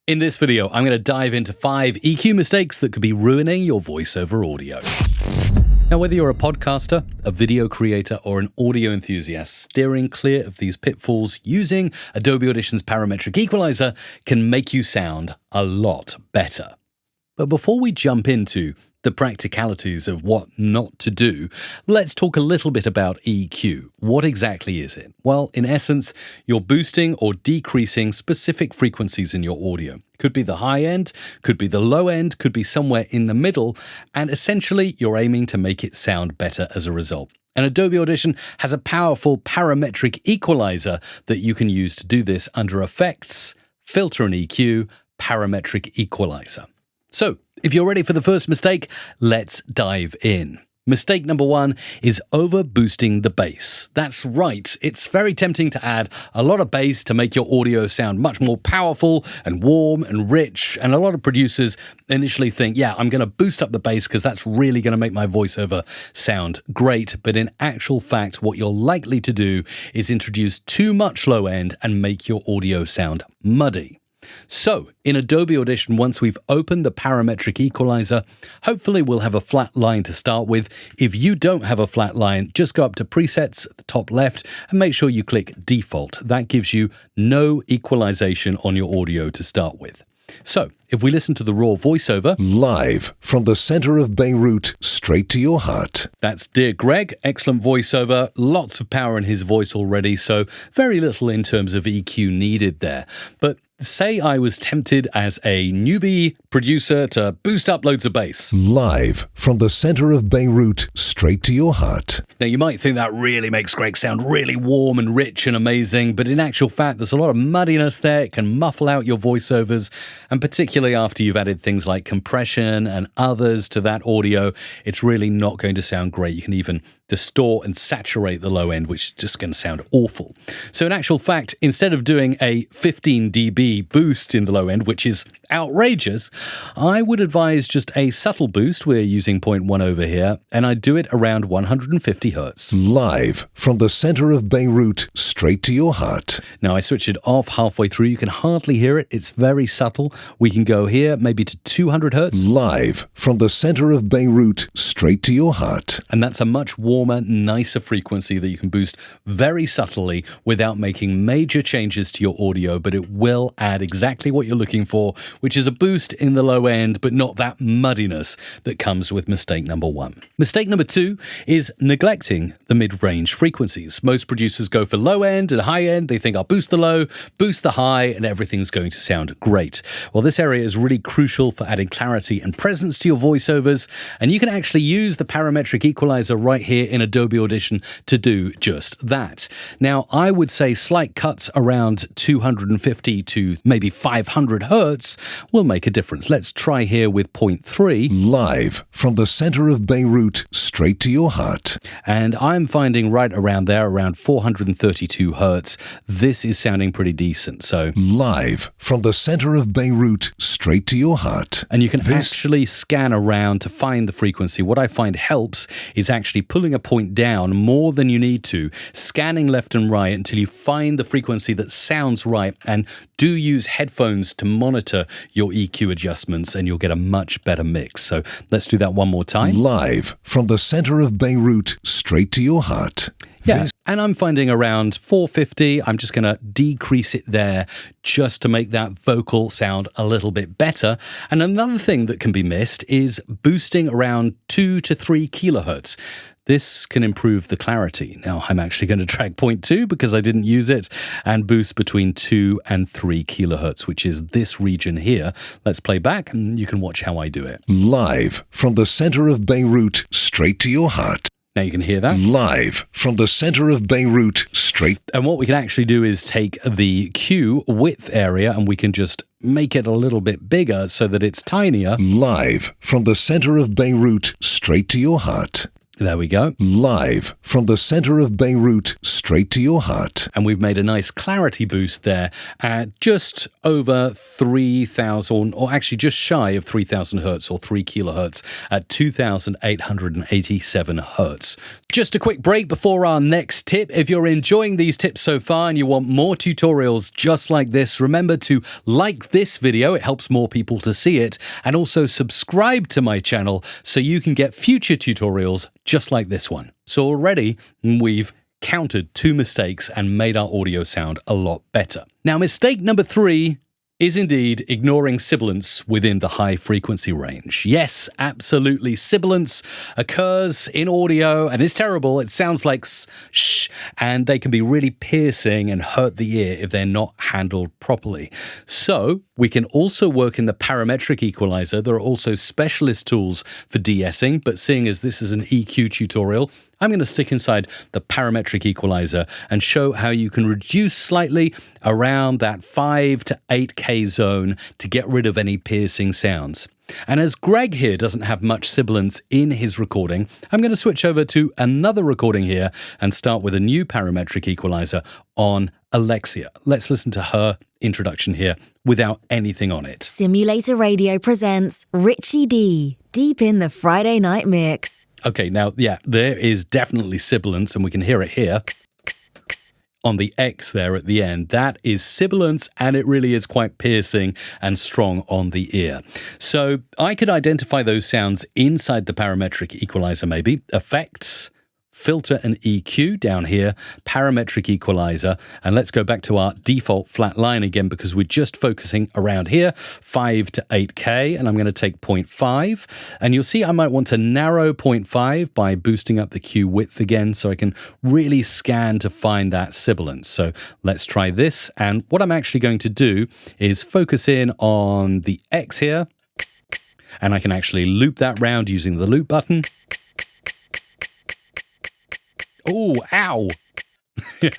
In this video, I'm going to dive into 5 EQ mistakes that could be ruining your voiceover audio. Now, whether you're a podcaster, a video creator, or an audio enthusiast, steering clear of these pitfalls using Adobe Audition's parametric equalizer can make you sound a lot better. But before we jump into the practicalities of what not to do, let's talk a little bit about EQ. What exactly is it? Well, in essence, you're boosting or decreasing specific frequencies in your audio. Could be the high end, could be the low end, could be somewhere in the middle, and essentially you're aiming to make it sound better as a result. And Adobe Audition has a powerful parametric equalizer that you can use to do this under Effects, Filter and EQ, Parametric Equalizer. So, if you're ready for the first mistake, let's dive in. Mistake number 1 is over-boosting the bass. That's right, it's very tempting to add a lot of bass to make your audio sound much more powerful and warm and rich, and a lot of producers initially think, yeah, I'm going to boost up the bass because that's really going to make my voiceover sound great, but in actual fact, what you're likely to do is introduce too much low end and make your audio sound muddy. So, in Adobe Audition, once we've opened the parametric equalizer, hopefully we'll have a flat line to start with. If you don't have a flat line, just go up to Presets at the top left and make sure you click Default. That gives you no equalization on your audio to start with. So, if we listen to the raw voiceover, live from the center of Beirut, straight to your heart. That's Dear Greg, excellent voiceover, lots of power in his voice already, so very little in terms of EQ needed there. But say I was tempted as a newbie producer to boost up loads of bass. Live from the center of Beirut, straight to your heart. Now, you might think that really makes Greg sound really warm and rich and amazing, but in actual fact, there's a lot of muddiness there. It can muffle out your voiceovers, and particularly after you've added things like compression and others to that audio, it's really not going to sound great. You can even distort and saturate the low end, which is just going to sound awful. So in actual fact, instead of doing a 15 dB boost in the low end, which is outrageous, I would advise just a subtle boost. We're using 0.1 over here, and I'd do it around 150 hertz. Live from the center of Beirut, straight to your heart. Now, I switch it off halfway through. You can hardly hear it. It's very subtle. We can go here, maybe to 200 hertz. Live from the center of Beirut, straight to your heart. And that's a much warmer, nicer frequency that you can boost very subtly without making major changes to your audio, but it will add exactly what you're looking for, which is a boost in the low end, but not that muddiness that comes with mistake number 1. Mistake number 2 is neglecting the mid-range frequencies. Most producers go for low end and high end. They think I'll boost the low, boost the high, and everything's going to sound great. Well, this area is really crucial for adding clarity and presence to your voiceovers, and you can actually use the parametric equalizer right here in Adobe Audition to do just that. Now, I would say slight cuts around 250 to maybe 500 hertz will make a difference. Let's try here with 0.3. Live from the center of Beirut, straight to your heart. And I'm finding right around there, around 432 hertz. This is sounding pretty decent. So live from the center of Beirut, straight to your heart. And you can actually scan around to find the frequency. What I find helps is actually pulling a point down more than you need to, scanning left and right until you find the frequency that sounds right, and do use headphones to monitor your EQ adjustments, and you'll get a much better mix. So let's do that one more time. Live from the center of Beirut, straight to your heart. Yeah, and I'm finding around 450. I'm just going to decrease it there just to make that vocal sound a little bit better. And another thing that can be missed is boosting around 2 to 3 kilohertz. This can improve the clarity. Now, I'm actually going to drag 0.2 because I didn't use it, and boost between 2 and 3 kilohertz, which is this region here. Let's play back and you can watch how I do it. Live from the center of Beirut, straight to your heart. Now you can hear that. Live from the center of Beirut, straight. And what we can actually do is take the Q width area and we can just make it a little bit bigger so that it's tinier. Live from the center of Beirut, straight to your heart. There we go. Live from the center of Beirut, straight to your heart. And we've made a nice clarity boost there at just over 3,000, or actually just shy of 3,000 hertz, or 3 kilohertz at 2,887 hertz. Just a quick break before our next tip. If you're enjoying these tips so far and you want more tutorials just like this, remember to like this video. It helps more people to see it. And also subscribe to my channel so you can get future tutorials just like this one. So already we've counted 2 mistakes and made our audio sound a lot better. Now, mistake number 3 is indeed ignoring sibilance within the high frequency range. Yes, absolutely. Sibilance occurs in audio and it's terrible. It sounds like shh, and they can be really piercing and hurt the ear if they're not handled properly. So we can also work in the parametric equalizer. There are also specialist tools for de-essing, but seeing as this is an EQ tutorial, I'm going to stick inside the parametric equalizer and show how you can reduce slightly around that 5 to 8K zone to get rid of any piercing sounds. And as Greg here doesn't have much sibilance in his recording, I'm going to switch over to another recording here and start with a new parametric equalizer on Alexia. Let's listen to her introduction here without anything on it. Simulator Radio presents Richie D, deep in the Friday night mix. Okay, now, yeah, there is definitely sibilance, and we can hear it here. On the X there at the end, that is sibilance, and it really is quite piercing and strong on the ear. So I could identify those sounds inside the parametric equalizer maybe. Effects, filter and EQ down here, parametric equalizer, and let's go back to our default flat line again because we're just focusing around here, 5 to 8K, and I'm going to take 0.5, and you'll see I might want to narrow 0.5 by boosting up the Q width again so I can really scan to find that sibilance. So let's try this, and what I'm actually going to do is focus in on the X here, and I can actually loop that round using the loop button. Oh, ow. Yeah.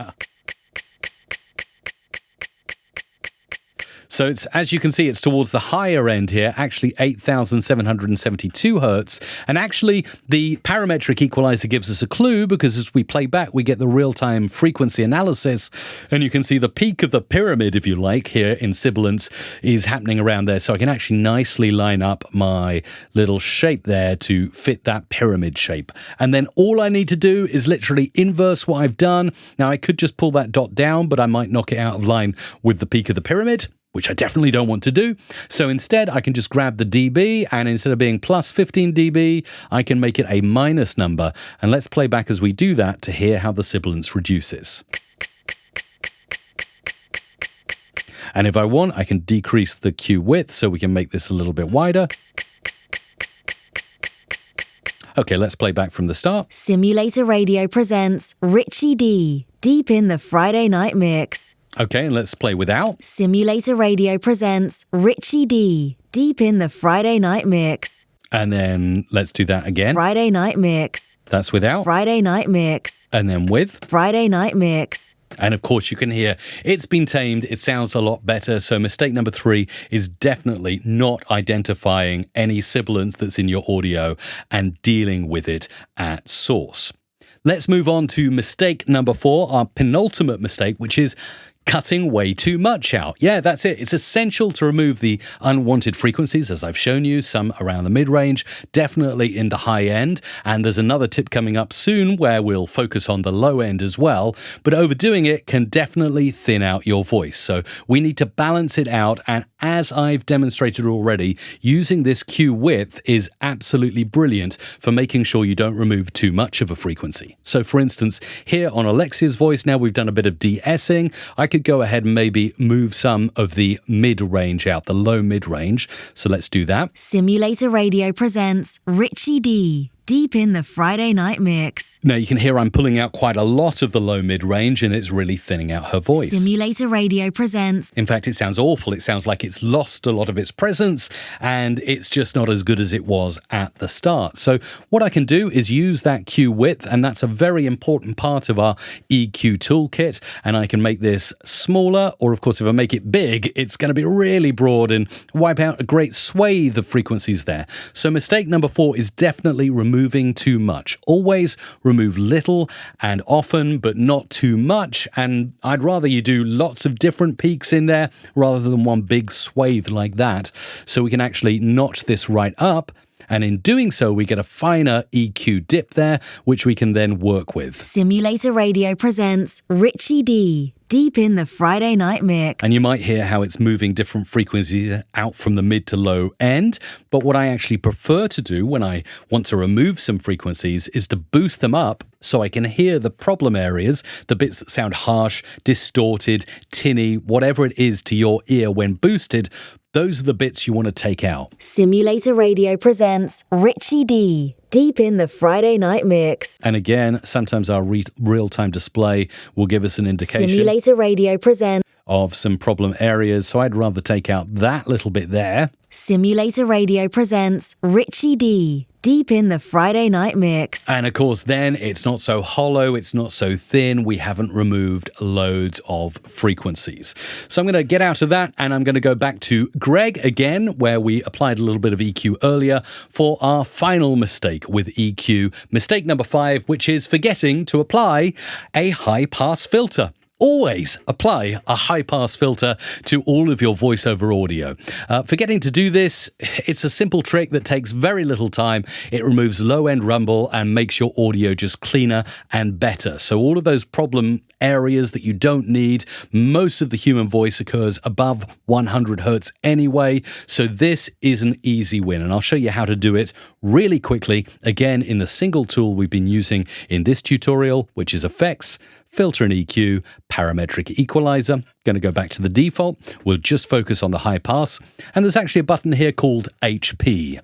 So it's, as you can see, it's towards the higher end here, actually 8,772 hertz. And actually, the parametric equalizer gives us a clue because as we play back, we get the real-time frequency analysis. And you can see the peak of the pyramid, if you like, here in sibilance is happening around there. So I can actually nicely line up my little shape there to fit that pyramid shape. And then all I need to do is literally inverse what I've done. Now, I could just pull that dot down, but I might knock it out of line with the peak of the pyramid, which I definitely don't want to do. So instead, I can just grab the dB, and instead of being plus 15 dB, I can make it a minus number. And let's play back as we do that to hear how the sibilance reduces. And if I want, I can decrease the Q width so we can make this a little bit wider. Okay, let's play back from the start. Simulator Radio presents Richie D, deep in the Friday night mix. Okay, and let's play without. Simulator Radio presents Richie D, deep in the Friday night mix. And then let's do that again. Friday night mix. That's without. Friday night mix. And then with. Friday night mix. And of course, you can hear it's been tamed. It sounds a lot better. So mistake number 3 is definitely not identifying any sibilance that's in your audio and dealing with it at source. Let's move on to mistake number 4, our penultimate mistake, which is cutting way too much out. Yeah, that's it. It's essential to remove the unwanted frequencies, as I've shown you, some around the mid-range, definitely in the high end. And there's another tip coming up soon where we'll focus on the low end as well. But overdoing it can definitely thin out your voice. So we need to balance it out. And as I've demonstrated already, using this Q width is absolutely brilliant for making sure you don't remove too much of a frequency. So for instance, here on Alexia's voice, now we've done a bit of de-essing. I could go ahead and maybe move some of the mid-range out, the low mid-range. So let's do that. Simulator Radio presents Richie D, deep in the Friday night mix. Now you can hear I'm pulling out quite a lot of the low mid-range and it's really thinning out her voice. Simulator Radio presents. In fact, it sounds awful. It sounds like it's lost a lot of its presence and it's just not as good as it was at the start. So what I can do is use that Q width, and that's a very important part of our EQ toolkit. And I can make this smaller, or of course, if I make it big, it's going to be really broad and wipe out a great swathe of frequencies there. So mistake number 4 is definitely remove removing too much. Always remove little and often, but not too much. And I'd rather you do lots of different peaks in there rather than one big swathe like that. So we can actually notch this right up. And in doing so, we get a finer EQ dip there, which we can then work with. Simulator Radio presents Richie D, deep in the Friday night mix. And you might hear how it's moving different frequencies out from the mid to low end. But what I actually prefer to do when I want to remove some frequencies is to boost them up so I can hear the problem areas, the bits that sound harsh, distorted, tinny, whatever it is to your ear when boosted. Those are the bits you want to take out. Simulator Radio presents Richie D, deep in the Friday night mix. And again, sometimes our real-time display will give us an indication Simulator Radio presents of some problem areas. So I'd rather take out that little bit there. Simulator Radio presents Richie D, deep in the Friday night mix. And of course, then it's not so hollow, it's not so thin. We haven't removed loads of frequencies. So I'm going to get out of that and I'm going to go back to Greg again, where we applied a little bit of EQ earlier for our final mistake with EQ. Mistake number 5, which is forgetting to apply a high pass filter. Always apply a high-pass filter to all of your voiceover audio. Forgetting to do this, it's a simple trick that takes very little time. It removes low-end rumble and makes your audio just cleaner and better. So all of those problem areas that you don't need, most of the human voice occurs above 100 hertz anyway. So this is an easy win. And I'll show you how to do it really quickly, again, in the single tool we've been using in this tutorial, which is Effects, Filter and EQ, Parametric Equalizer. Going to go back to the default. We'll just focus on the high pass. And there's actually a button here called HP.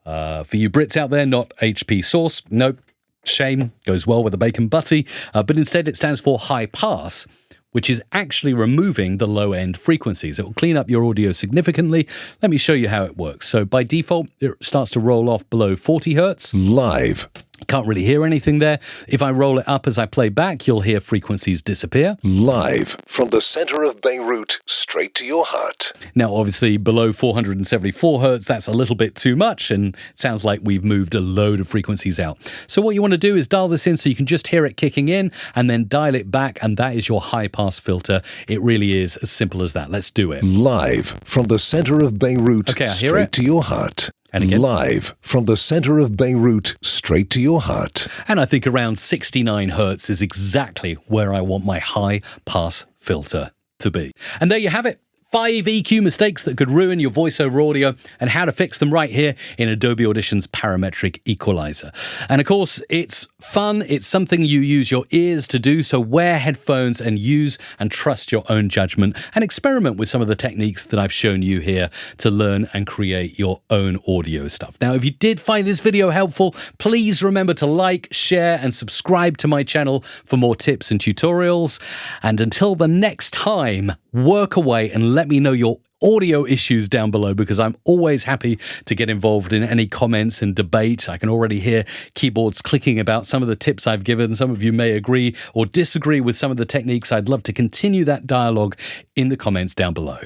For you Brits out there, not HP sauce. Nope. Shame. Goes well with the bacon butty. But instead it stands for high pass, which is actually removing the low-end frequencies. It will clean up your audio significantly. Let me show you how it works. So by default, it starts to roll off below 40 hertz. Live. Can't really hear anything there. If I roll it up as I play back, you'll hear frequencies disappear. Live. From the center of Beirut, straight to your heart. Now, obviously, below 474 hertz, that's a little bit too much, and it sounds like we've moved a load of frequencies out. So what you want to do is dial this in so you can just hear it kicking in, and then dial it back, and that is your high-pass filter. It really is as simple as that. Let's do it. Live. From the center of Beirut, Okay, I hear straight it. to your heart. And again. Live. From the center of Beirut, straight to your heart. And I think around 69 hertz is exactly where I want my high-pass filter to be. And there you have it. 5 EQ mistakes that could ruin your voiceover audio and how to fix them right here in Adobe Audition's Parametric Equalizer. And of course, it's fun. It's something you use your ears to do. So wear headphones and use and trust your own judgment and experiment with some of the techniques that I've shown you here to learn and create your own audio stuff. Now, if you did find this video helpful, please remember to like, share, and subscribe to my channel for more tips and tutorials. And until the next time, work away and let me know your audio issues down below, because I'm always happy to get involved in any comments and debate. I can already hear keyboards clicking about some of the tips I've given. Some of you may agree or disagree with some of the techniques. I'd love to continue that dialogue in the comments down below.